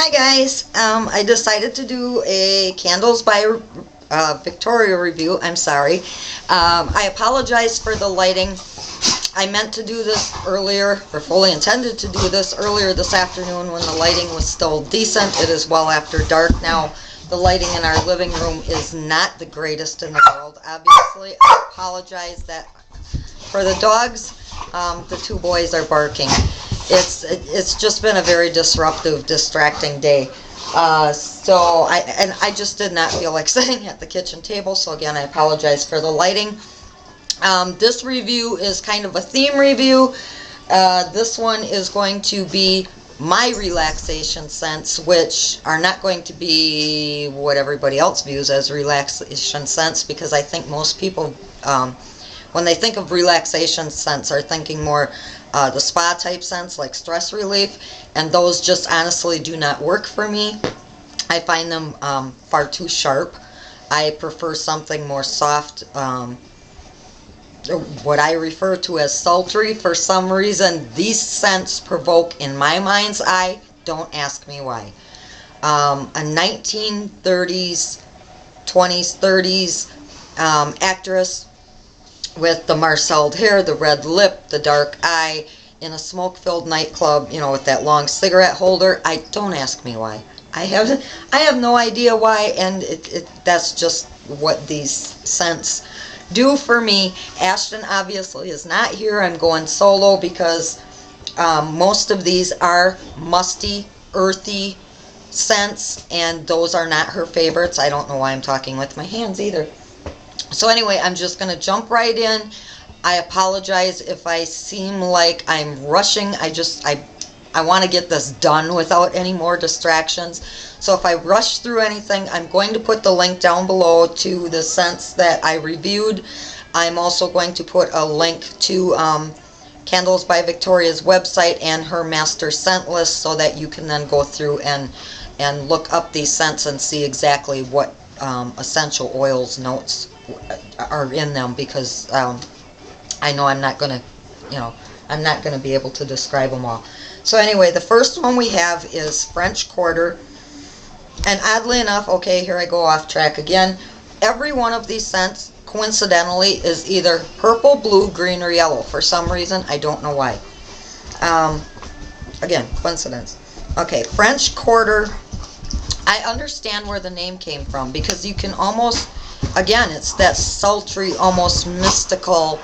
Hi guys, I decided to do a Candles by Victoria review. I'm sorry. I apologize for the lighting. I meant to do this earlier, or fully intended to do this earlier this afternoon when the lighting was still decent. It is well after dark now. The lighting in our living room is not the greatest in the world, obviously. I apologize that for the dogs. The two boys are barking. It's just been a very disruptive, distracting day. So I just did not feel like sitting at the kitchen table. So again, I apologize for the lighting. This review is kind of a theme review. This one is going to be my relaxation scents, which are not going to be what everybody else views as relaxation scents, because I think most people, when they think of relaxation scents, are thinking more the spa type scents like stress relief, and those just honestly do not work for me. I find them far too sharp. I prefer something more soft, what I refer to as sultry. For some reason, these scents provoke, in my mind's eye, don't ask me why, a 1930s, 20s, 30s actress with the marcelled hair, the red lip, the dark eye, in a smoke-filled nightclub, you know, with that long cigarette holder. Don't ask me why. I have no idea why, and that's just what these scents do for me. Ashton obviously is not here. I'm going solo because most of these are musty, earthy scents, and those are not her favorites. I don't know why I'm talking with my hands either. So anyway, I'm just going to jump right in. I apologize if I seem like I'm rushing. I want to get this done without any more distractions. So if I rush through anything, I'm going to put the link down below to the scents that I reviewed. I'm also going to put a link to Candles by Victoria's website and her master scent list, so that you can then go through and look up these scents and see exactly what essential oils notes are in them, because I know I'm not going to be able to describe them all. So anyway, the first one we have is French Quarter. And oddly enough, okay, here I go off track again. Every one of these scents, coincidentally, is either purple, blue, green, or yellow. For some reason, I don't know why. Again, coincidence. Okay, French Quarter. I understand where the name came from, because you can almost, again, it's that sultry, almost mystical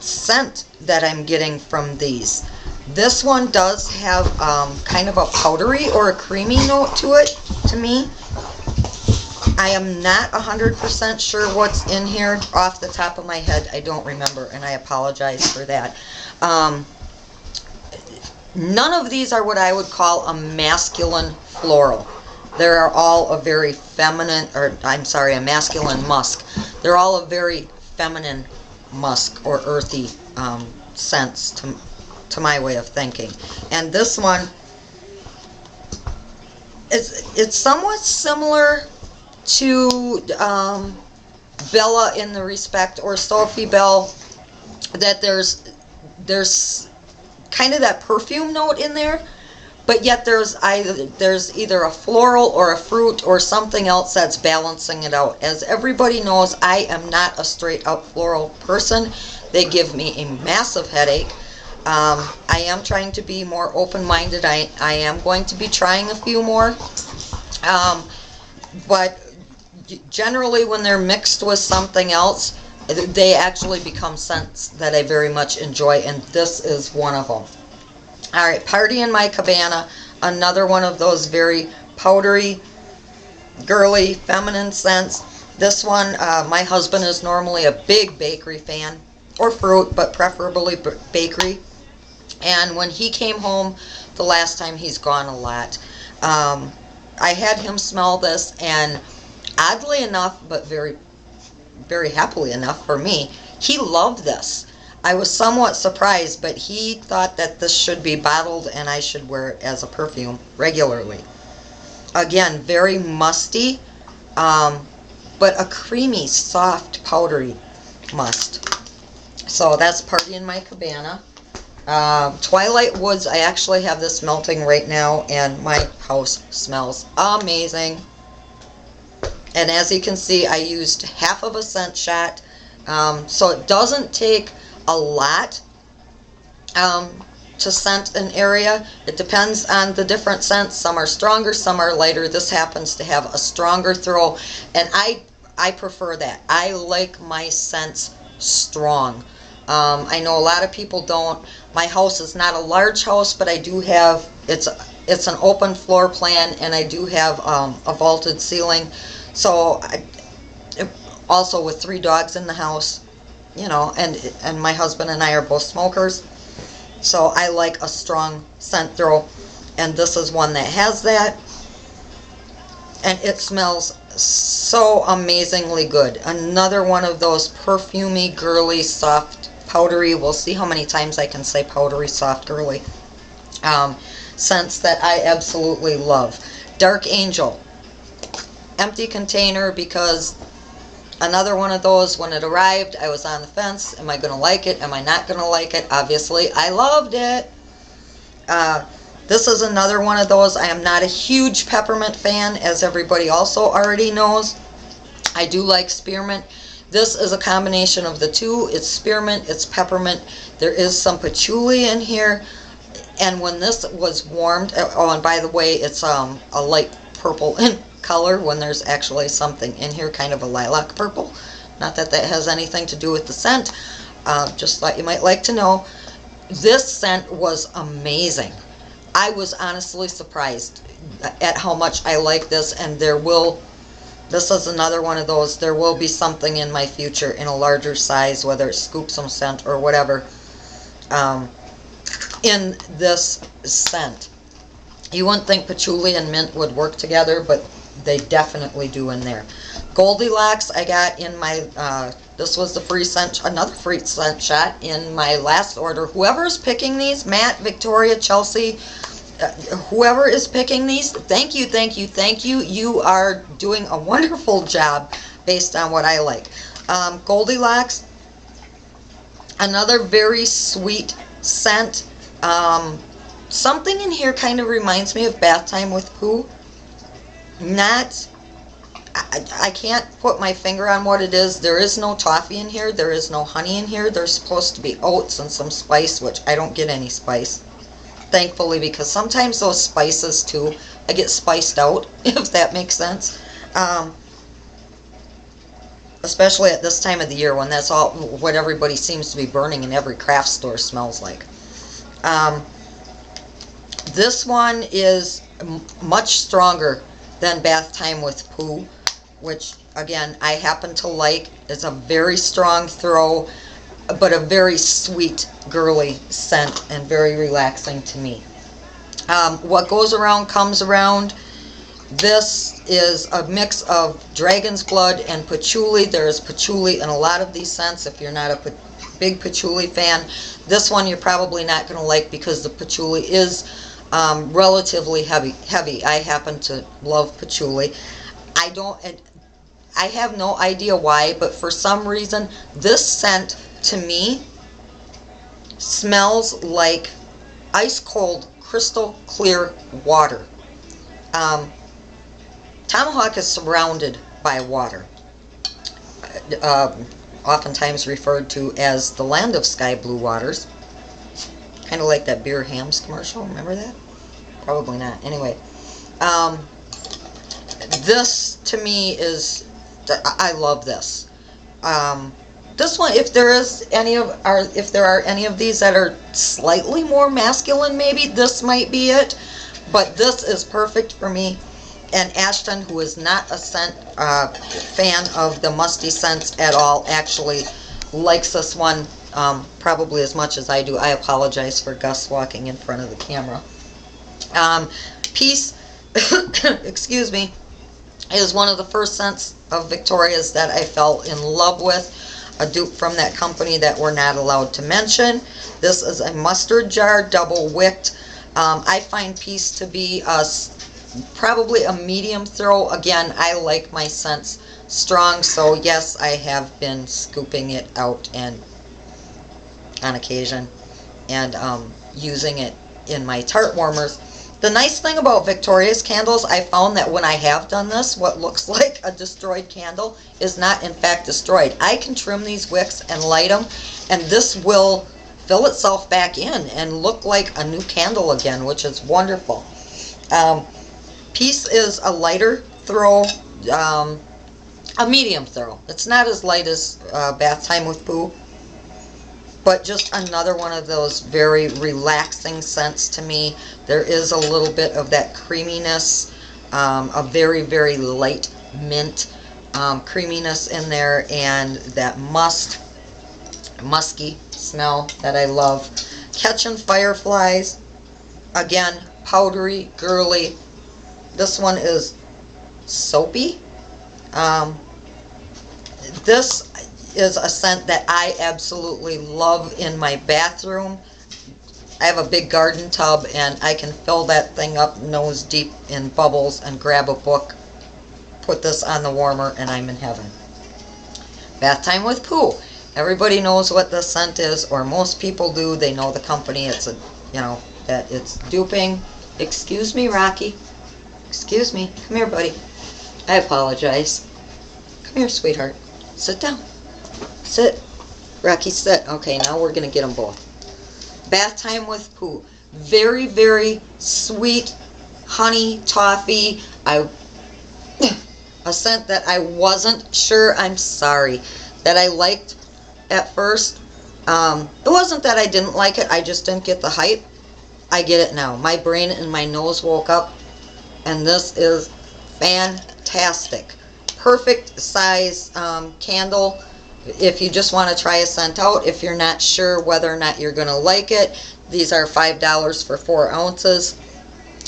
scent that I'm getting from these. This one does have kind of a powdery or a creamy note to it, to me. I am not 100% sure what's in here off the top of my head. I don't remember, and I apologize for that. None of these are what I would call a masculine floral. They're all a very feminine, or I'm sorry, a masculine musk. They're all a very feminine musk or earthy scents to my way of thinking. And this one, it's somewhat similar to Bella in the respect, or Sophie Belle, that there's kind of that perfume note in there, but yet there's either a floral or a fruit or something else that's balancing it out. As everybody knows, I am not a straight up floral person. They give me a massive headache. I am trying to be more open-minded. I am going to be trying a few more. But generally when they're mixed with something else, they actually become scents that I very much enjoy, and this is one of them. Alright, Party in My Cabana, another one of those very powdery, girly, feminine scents. This one, my husband is normally a big bakery fan, or fruit, but preferably bakery. And when he came home the last time, he's gone a lot, I had him smell this, and oddly enough, but very, very happily enough for me, he loved this. I was somewhat surprised, but he thought that this should be bottled and I should wear it as a perfume regularly. Again, very musty, but a creamy, soft, powdery must. So that's Party in My Cabana. Twilight Woods, I actually have this melting right now, and my house smells amazing. And as you can see, I used half of a scent shot, so it doesn't take a lot to scent an area. It depends on the different scents. Some are stronger, some are lighter. This happens to have a stronger throw, and I prefer that. I like my scents strong. I know a lot of people don't. My house is not a large house, but I do have, it's an open floor plan, and I do have a vaulted ceiling. So also with 3 dogs in the house, you know, and my husband and I are both smokers. So I like a strong scent throw, and this is one that has that, and it smells so amazingly good. Another one of those perfumey, girly, soft, powdery, we'll see how many times I can say powdery, soft, girly, scents that I absolutely love. Dark Angel, empty container, because another one of those, when it arrived, I was on the fence. Am I going to like it? Am I not going to like it? Obviously, I loved it. This is another one of those. I am not a huge peppermint fan, as everybody also already knows. I do like spearmint. This is a combination of the two. It's spearmint, it's peppermint. There is some patchouli in here. And when this was warmed, oh, and by the way, it's a light purple in color when there's actually something in here, kind of a lilac purple. Not that that has anything to do with the scent, just thought you might like to know. This scent was amazing. I was honestly surprised at how much I like this, and this is another one of those, there will be something in my future in a larger size, whether it's scoop some scent or whatever, in this scent. You wouldn't think patchouli and mint would work together, but they definitely do in there. Goldilocks, I got in my, this was the free scent, another free scent shot in my last order. Whoever is picking these, Matt, Victoria, Chelsea, whoever is picking these, thank you, thank you, thank you. You are doing a wonderful job based on what I like. Goldilocks, another very sweet scent. Something in here kind of reminds me of Bathtime with Pooh. I can't put my finger on what it is. There is no toffee in here. There is no honey in here. There's supposed to be oats and some spice, which I don't get any spice, thankfully, because sometimes those spices too, I get spiced out, if that makes sense. Especially at this time of the year, when that's all what everybody seems to be burning in every craft store smells like. This one is much stronger than Bathtime with Pooh, which again I happen to like. It's a very strong throw, but a very sweet, girly scent, and very relaxing to me. What goes around comes around. This is a mix of dragon's blood and patchouli. There is patchouli in a lot of these scents. If you're not a big patchouli fan, this one you're probably not going to like, because the patchouli is relatively heavy. I happen to love patchouli. I have no idea why, but for some reason this scent to me smells like ice cold, crystal clear water. Tomahawk is surrounded by water, oftentimes referred to as the land of sky blue waters. Kind of like that Beer Hams commercial, remember that? Probably not. Anyway, this to me is, I love this. This one, if there are any of these that are slightly more masculine, maybe this might be it. But this is perfect for me. And Ashton, who is not a scent fan of the musty scents at all, actually likes this one probably as much as I do. I apologize for Gus walking in front of the camera. Peace, excuse me, is one of the first scents of Victoria's that I fell in love with. A dupe from that company that we're not allowed to mention. This is a mustard jar, double wicked. I find Peace to be probably a medium throw. Again, I like my scents strong, so yes, I have been scooping it out and on occasion. and using it in my tart warmers. The nice thing about Victoria's candles, I found that when I have done this, what looks like a destroyed candle is not in fact destroyed. I can trim these wicks and light them, and this will fill itself back in and look like a new candle again, which is wonderful. Peace is a lighter throw, a medium throw. It's not as light as Bath Time with Pooh, but just another one of those very relaxing scents to me. There is a little bit of that creaminess, a very, very light mint creaminess in there, and that musky smell that I love. Catchin Fireflies, again, powdery, girly. This one is soapy. This is a scent that I absolutely love in my bathroom. I have a big garden tub, and I can fill that thing up nose deep in bubbles and grab a book, put this on the warmer, and I'm in heaven. Bath Time with Pooh. Everybody knows what this scent is, or most people do. They know the company. It's a, that it's duping. Excuse me, Rocky. Excuse me. Come here, buddy. I apologize. Come here, sweetheart. Sit down. Sit. Rocky, sit. Okay, now we're going to get them both. Bath Time with Pooh. Very, very sweet honey toffee. A scent that I wasn't sure, I'm sorry, that I liked at first. It wasn't that I didn't like it, I just didn't get the hype. I get it now. My brain and my nose woke up, and this is fantastic. Perfect size candle if you just want to try a scent out. If you're not sure whether or not you're going to like it, these are $5 for 4 ounces.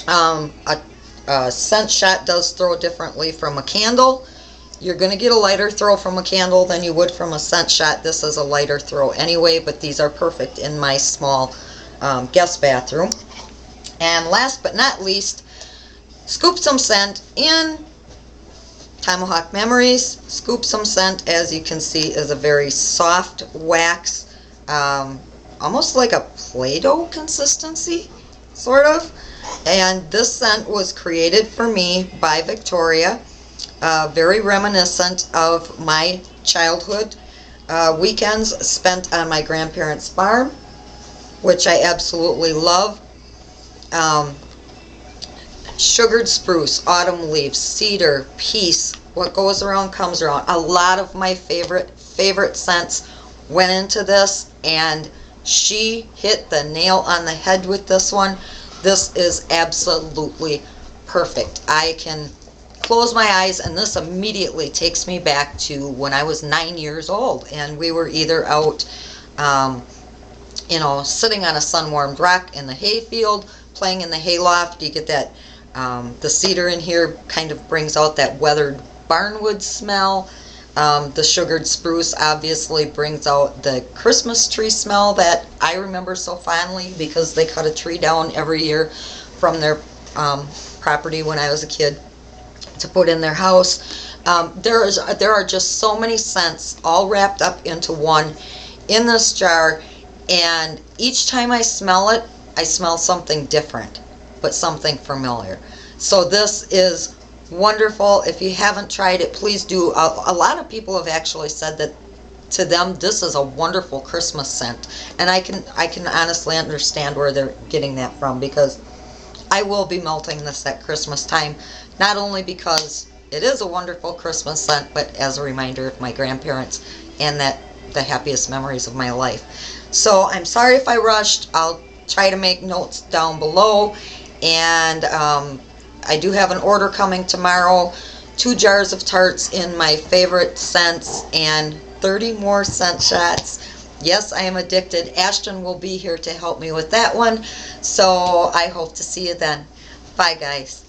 A scent shot does throw differently from a candle. You're going to get a lighter throw from a candle than you would from a scent shot. This is a lighter throw anyway, but these are perfect in my small guest bathroom. And last but not least, scoop some scent in Tomahawk Memories. Scoop some scent, as you can see, is a very soft wax, almost like a Play-Doh consistency, sort of. And this scent was created for me by Victoria, very reminiscent of my childhood weekends spent on my grandparents' farm, which I absolutely love. Sugared spruce, autumn leaves, cedar, peace. What goes around comes around. A lot of my favorite scents went into this, and she hit the nail on the head with this one. This is absolutely perfect. I can close my eyes, and this immediately takes me back to when I was 9 years old, and we were either out, sitting on a sun-warmed rock in the hayfield, playing in the hayloft. You get that, the cedar in here kind of brings out that weathered barnwood smell. The sugared spruce obviously brings out the Christmas tree smell that I remember so fondly, because they cut a tree down every year from their property when I was a kid to put in their house. There are just so many scents all wrapped up into one in this jar, and each time I smell it, I smell something different, but something familiar. So this is wonderful. If you haven't tried it, please do. A lot of people have actually said that to them this is a wonderful Christmas scent, and I can honestly understand where they're getting that from, because I will be melting this at Christmas time, not only because it is a wonderful Christmas scent, but as a reminder of my grandparents and that the happiest memories of my life. So I'm sorry if I rushed. I'll try to make notes down below, and I do have an order coming tomorrow. 2 jars of tarts in my favorite scents and 30 more scent shots. Yes, I am addicted. Ashton will be here to help me with that one. So I hope to see you then. Bye, guys.